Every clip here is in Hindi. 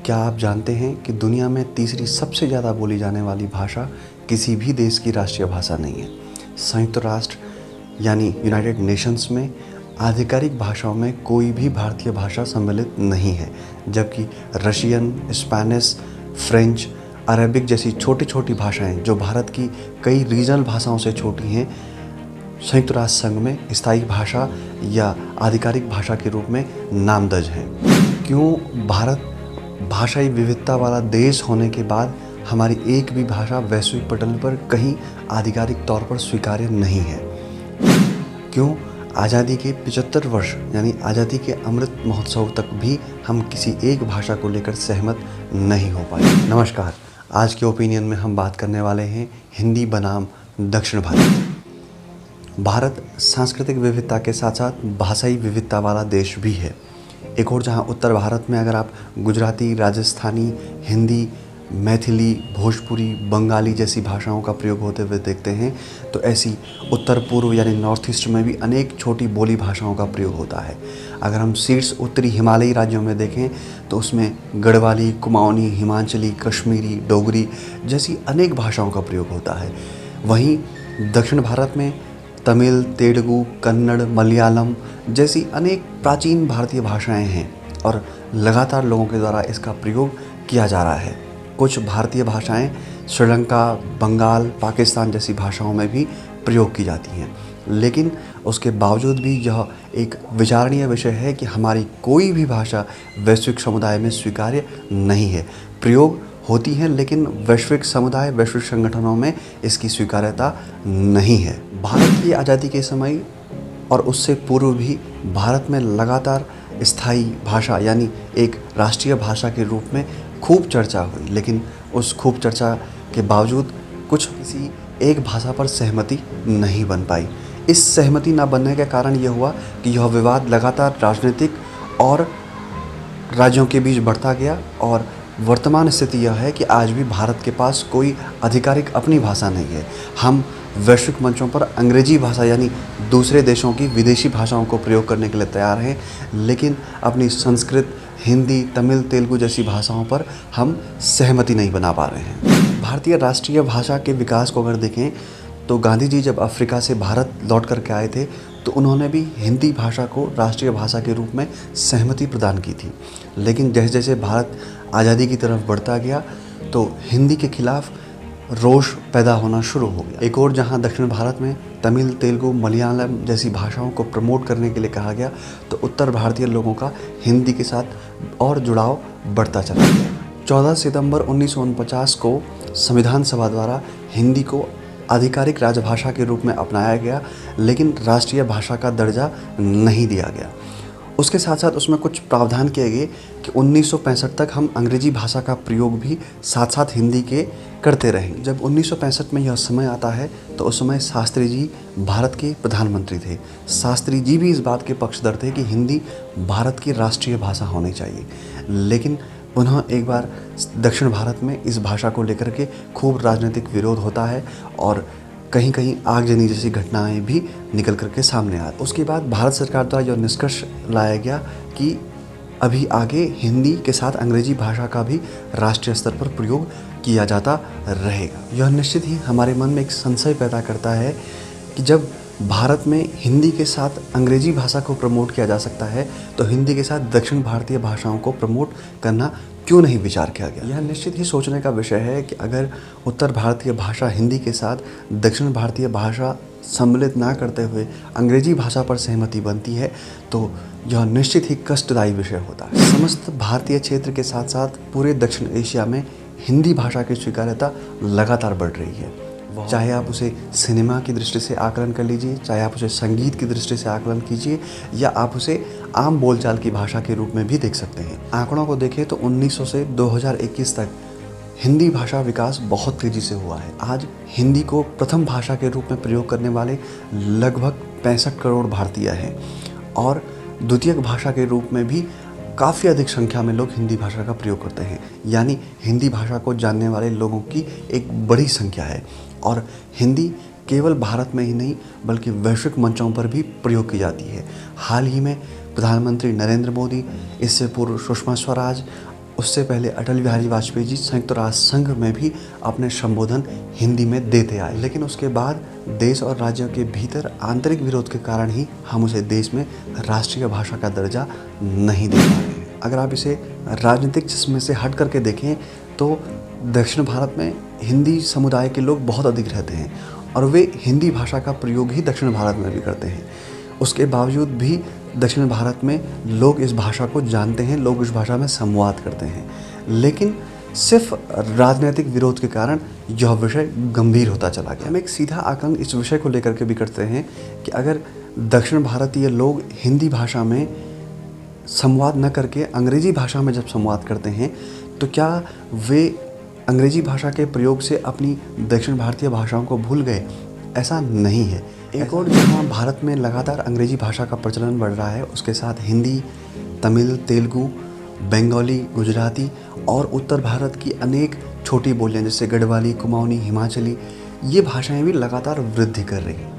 क्या आप जानते हैं कि दुनिया में तीसरी सबसे ज़्यादा बोली जाने वाली भाषा किसी भी देश की राष्ट्रीय भाषा नहीं है। संयुक्त राष्ट्र यानी यूनाइटेड नेशंस में आधिकारिक भाषाओं में कोई भी भारतीय भाषा सम्मिलित नहीं है, जबकि रशियन, स्पेनिश, फ्रेंच, अरबिक जैसी छोटी छोटी भाषाएं जो भारत की कई रीजनल भाषाओं से छोटी हैं, संयुक्त राष्ट्र संघ में स्थायी भाषा या आधिकारिक भाषा के रूप में नामदर्ज हैं। क्यों भारत भाषाई विविधता वाला देश होने के बाद हमारी एक भी भाषा वैश्विक पटल पर कहीं आधिकारिक तौर पर स्वीकार्य नहीं है? क्यों आज़ादी के 75 वर्ष यानी आज़ादी के अमृत महोत्सव तक भी हम किसी एक भाषा को लेकर सहमत नहीं हो पाए? नमस्कार, आज के ओपिनियन में हम बात करने वाले हैं हिंदी बनाम दक्षिण भारत। भारत सांस्कृतिक विविधता के साथ साथ भाषाई विविधता वाला देश भी है। एक और जहां उत्तर भारत में अगर आप गुजराती, राजस्थानी, हिंदी, मैथिली, भोजपुरी, बंगाली जैसी भाषाओं का प्रयोग होते हुए देखते हैं, तो ऐसी उत्तर पूर्व यानी नॉर्थ ईस्ट में भी अनेक छोटी बोली भाषाओं का प्रयोग होता है। अगर हम शीर्ष उत्तरी हिमालयी राज्यों में देखें तो उसमें गढ़वाली, कुमाऊनी, हिमाचली, कश्मीरी, डोगरी जैसी अनेक भाषाओं का प्रयोग होता है। वहीं दक्षिण भारत में तमिल, तेलुगु, कन्नड़, मलयालम जैसी अनेक प्राचीन भारतीय भाषाएं हैं और लगातार लोगों के द्वारा इसका प्रयोग किया जा रहा है। कुछ भारतीय भाषाएं श्रीलंका, बंगाल, पाकिस्तान जैसी भाषाओं में भी प्रयोग की जाती हैं, लेकिन उसके बावजूद भी यह एक विचारणीय विषय है कि हमारी कोई भी भाषा वैश्विक समुदाय में स्वीकार्य नहीं है। प्रयोग होती हैं, लेकिन वैश्विक समुदाय, वैश्विक संगठनों में इसकी स्वीकार्यता नहीं है। भारत की आज़ादी के समय और उससे पूर्व भी भारत में लगातार स्थायी भाषा यानी एक राष्ट्रीय भाषा के रूप में खूब चर्चा हुई, लेकिन उस खूब चर्चा के बावजूद किसी एक भाषा पर सहमति नहीं बन पाई। इस सहमति न बनने का कारण यह हुआ कि यह विवाद लगातार राजनीतिक और राज्यों के बीच बढ़ता गया और वर्तमान स्थिति यह है कि आज भी भारत के पास कोई आधिकारिक अपनी भाषा नहीं है। हम वैश्विक मंचों पर अंग्रेजी भाषा यानी दूसरे देशों की विदेशी भाषाओं को प्रयोग करने के लिए तैयार हैं, लेकिन अपनी संस्कृत, हिंदी, तमिल, तेलुगु जैसी भाषाओं पर हम सहमति नहीं बना पा रहे हैं। भारतीय राष्ट्रीय भाषा के विकास को अगर देखें तो गांधी जी जब अफ्रीका से भारत लौट करके आए थे तो उन्होंने भी हिंदी भाषा को राष्ट्रीय भाषा के रूप में सहमति प्रदान की थी, लेकिन जैसे जैसे भारत आज़ादी की तरफ बढ़ता गया तो हिंदी के खिलाफ रोष पैदा होना शुरू हो गया। एक और जहां दक्षिण भारत में तमिल, तेलुगु, मलयालम जैसी भाषाओं को प्रमोट करने के लिए कहा गया तो उत्तर भारतीय लोगों का हिंदी के साथ और जुड़ाव बढ़ता चला गया। 14 सितंबर 1949 को संविधान सभा द्वारा हिंदी को आधिकारिक राजभाषा के रूप में अपनाया गया, लेकिन राष्ट्रीय भाषा का दर्जा नहीं दिया गया। उसके साथ साथ उसमें कुछ प्रावधान किए गए कि 1965 तक हम अंग्रेजी भाषा का प्रयोग भी साथ साथ हिंदी के करते रहेंगे। जब 1965 में यह समय आता है तो उस समय शास्त्री जी भारत के प्रधानमंत्री थे। शास्त्री जी भी इस बात के पक्षधर थे कि हिंदी भारत की राष्ट्रीय भाषा होनी चाहिए, लेकिन पुनः एक बार दक्षिण भारत में इस भाषा को लेकर के खूब राजनीतिक विरोध होता है और कहीं कहीं आगजनी जैसी घटनाएं भी निकल करके सामने आती। उसके बाद भारत सरकार द्वारा यह निष्कर्ष लाया गया कि अभी आगे हिंदी के साथ अंग्रेजी भाषा का भी राष्ट्रीय स्तर पर प्रयोग किया जाता रहेगा। यह निश्चित ही हमारे मन में एक संशय पैदा करता है कि जब भारत में हिंदी के साथ अंग्रेजी भाषा को प्रमोट किया जा सकता है तो हिंदी के साथ दक्षिण भारतीय भाषाओं को प्रमोट करना क्यों नहीं विचार किया गया। यह निश्चित ही सोचने का विषय है कि अगर उत्तर भारतीय भाषा हिंदी के साथ दक्षिण भारतीय भाषा सम्मिलित ना करते हुए अंग्रेजी भाषा पर सहमति बनती है तो यह निश्चित ही कष्टदायी विषय होता है। समस्त भारतीय क्षेत्र के साथ साथ पूरे दक्षिण एशिया में हिंदी भाषा की स्वीकार्यता लगातार बढ़ रही है। चाहे आप उसे सिनेमा की दृष्टि से आकलन कर लीजिए, चाहे आप उसे संगीत की दृष्टि से आकलन कीजिए, या आप उसे आम बोलचाल की भाषा के रूप में भी देख सकते हैं। आंकड़ों को देखें तो 1900 से 2021 तक हिंदी भाषा विकास बहुत तेज़ी से हुआ है। आज हिंदी को प्रथम भाषा के रूप में प्रयोग करने वाले लगभग 65 करोड़ भारतीय हैं और द्वितीयक भाषा के रूप में भी काफ़ी अधिक संख्या में लोग हिंदी भाषा का प्रयोग करते हैं, यानी हिंदी भाषा को जानने वाले लोगों की एक बड़ी संख्या है। और हिंदी केवल भारत में ही नहीं बल्कि वैश्विक मंचों पर भी प्रयोग की जाती है। हाल ही में प्रधानमंत्री नरेंद्र मोदी, इससे पूर्व सुषमा स्वराज उससे पहले अटल बिहारी वाजपेयी जी संयुक्त राष्ट्र संघ में भी अपने संबोधन हिंदी में देते आए, लेकिन उसके बाद देश और राज्यों के भीतर आंतरिक विरोध के कारण ही हम उसे देश में राष्ट्रीय भाषा का दर्जा नहीं दे पाए। अगर आप इसे राजनीतिक चश्मे से हट करके देखें तो दक्षिण भारत में हिंदी समुदाय के लोग बहुत अधिक रहते हैं और वे हिंदी भाषा का प्रयोग ही दक्षिण भारत में भी करते हैं। उसके बावजूद भी दक्षिण भारत में लोग इस भाषा को जानते हैं, लोग इस भाषा में संवाद करते हैं, लेकिन सिर्फ राजनीतिक विरोध के कारण यह विषय गंभीर होता चला गया। हम एक सीधा आकलन इस विषय को लेकर के भी करते हैं कि अगर दक्षिण भारतीय लोग हिंदी भाषा में संवाद न करके अंग्रेजी भाषा में जब संवाद करते हैं तो क्या वे अंग्रेजी भाषा के प्रयोग से अपनी दक्षिण भारतीय भाषाओं को भूल गए? ऐसा नहीं है। एक और जहाँ भारत में लगातार अंग्रेजी भाषा का प्रचलन बढ़ रहा है, उसके साथ हिंदी, तमिल, तेलुगु, बंगाली, गुजराती और उत्तर भारत की अनेक छोटी बोलियाँ जैसे गढ़वाली, कुमाऊनी, हिमाचली, ये भाषाएं भी लगातार वृद्धि कर रही हैं।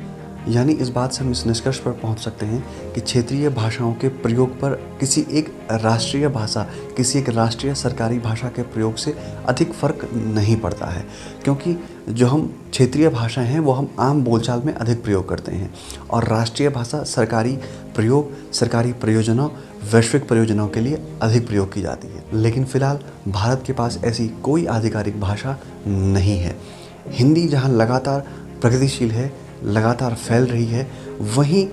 यानी इस बात से हम इस निष्कर्ष पर पहुंच सकते हैं कि क्षेत्रीय भाषाओं के प्रयोग पर किसी एक राष्ट्रीय भाषा, किसी एक राष्ट्रीय सरकारी भाषा के प्रयोग से अधिक फर्क नहीं पड़ता है, क्योंकि जो हम क्षेत्रीय भाषाएं हैं वो हम आम बोलचाल में अधिक प्रयोग करते हैं और राष्ट्रीय भाषा सरकारी प्रयोग, सरकारी प्रयोजनों, वैश्विक प्रयोजनों के लिए अधिक प्रयोग की जाती है। लेकिन फ़िलहाल भारत के पास ऐसी कोई आधिकारिक भाषा नहीं है। हिंदी जहाँ लगातार प्रगतिशील है, लगातार फैल रही है, वहीं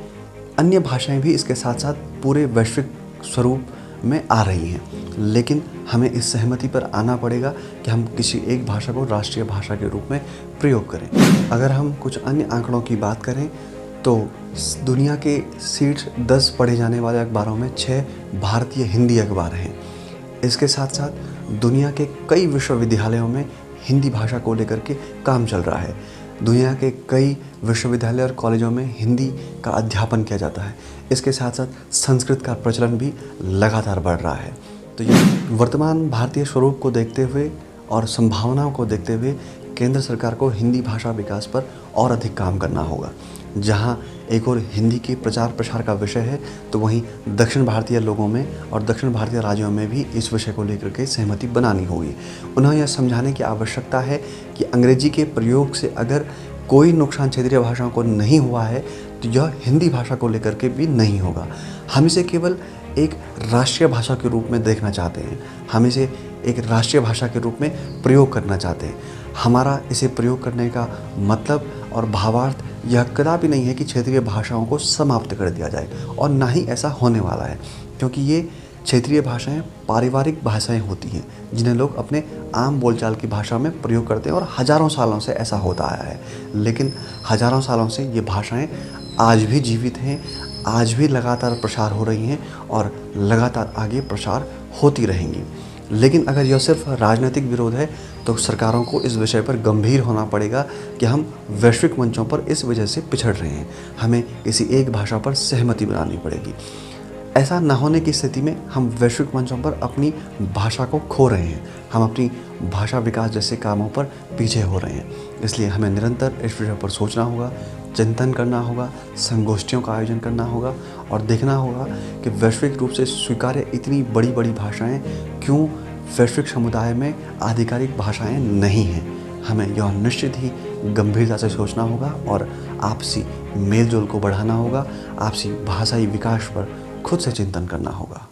अन्य भाषाएं भी इसके साथ साथ पूरे वैश्विक स्वरूप में आ रही हैं। लेकिन हमें इस सहमति पर आना पड़ेगा कि हम किसी एक भाषा को राष्ट्रीय भाषा के रूप में प्रयोग करें। अगर हम कुछ अन्य आंकड़ों की बात करें तो दुनिया के शीर्ष 10 पढ़े जाने वाले अखबारों में 6 भारतीय हिंदी अखबार हैं। इसके साथ साथ दुनिया के कई विश्वविद्यालयों में हिंदी भाषा को लेकर के काम चल रहा है। दुनिया के कई विश्वविद्यालय और कॉलेजों में हिंदी का अध्यापन किया जाता है। इसके साथ साथ संस्कृत का प्रचलन भी लगातार बढ़ रहा है। तो ये वर्तमान भारतीय स्वरूप को देखते हुए और संभावनाओं को देखते हुए केंद्र सरकार को हिंदी भाषा विकास पर और अधिक काम करना होगा। जहाँ एक और हिंदी के प्रचार प्रसार का विषय है, तो वहीं दक्षिण भारतीय लोगों में और दक्षिण भारतीय राज्यों में भी इस विषय को लेकर के सहमति बनानी होगी। उन्हें यह समझाने की आवश्यकता है कि अंग्रेजी के प्रयोग से अगर कोई नुकसान क्षेत्रीय भाषाओं को नहीं हुआ है तो यह हिंदी भाषा को लेकर के भी नहीं होगा। हम इसे केवल एक राष्ट्रीय भाषा के रूप में देखना चाहते हैं, हम इसे एक राष्ट्रीय भाषा के रूप में प्रयोग करना चाहते हैं। हमारा इसे प्रयोग करने का मतलब और भावार्थ यह कदापि नहीं है कि क्षेत्रीय भाषाओं को समाप्त कर दिया जाए, और ना ही ऐसा होने वाला है, क्योंकि ये क्षेत्रीय भाषाएं पारिवारिक भाषाएं होती हैं जिन्हें लोग अपने आम बोलचाल की भाषा में प्रयोग करते हैं और हज़ारों सालों से ऐसा होता आया है। लेकिन हज़ारों सालों से ये भाषाएं आज भी जीवित हैं, आज भी लगातार प्रसार हो रही हैं और लगातार आगे प्रसार होती रहेंगी। लेकिन अगर यह सिर्फ राजनीतिक विरोध है तो सरकारों को इस विषय पर गंभीर होना पड़ेगा कि हम वैश्विक मंचों पर इस वजह से पिछड़ रहे हैं। हमें किसी एक भाषा पर सहमति बनानी पड़ेगी। ऐसा न होने की स्थिति में हम वैश्विक मंचों पर अपनी भाषा को खो रहे हैं, हम अपनी भाषा विकास जैसे कामों पर पीछे हो रहे हैं। इसलिए हमें निरंतर इस विषय पर सोचना होगा, चिंतन करना होगा, संगोष्ठियों का आयोजन करना होगा और देखना होगा कि वैश्विक रूप से स्वीकार्य इतनी बड़ी बड़ी भाषाएं क्यों वैश्विक समुदाय में आधिकारिक भाषाएं नहीं हैं। हमें यह निश्चित ही गंभीरता से सोचना होगा और आपसी मेल जोल को बढ़ाना होगा, आपसी भाषाई विकास पर खुद से चिंतन करना होगा।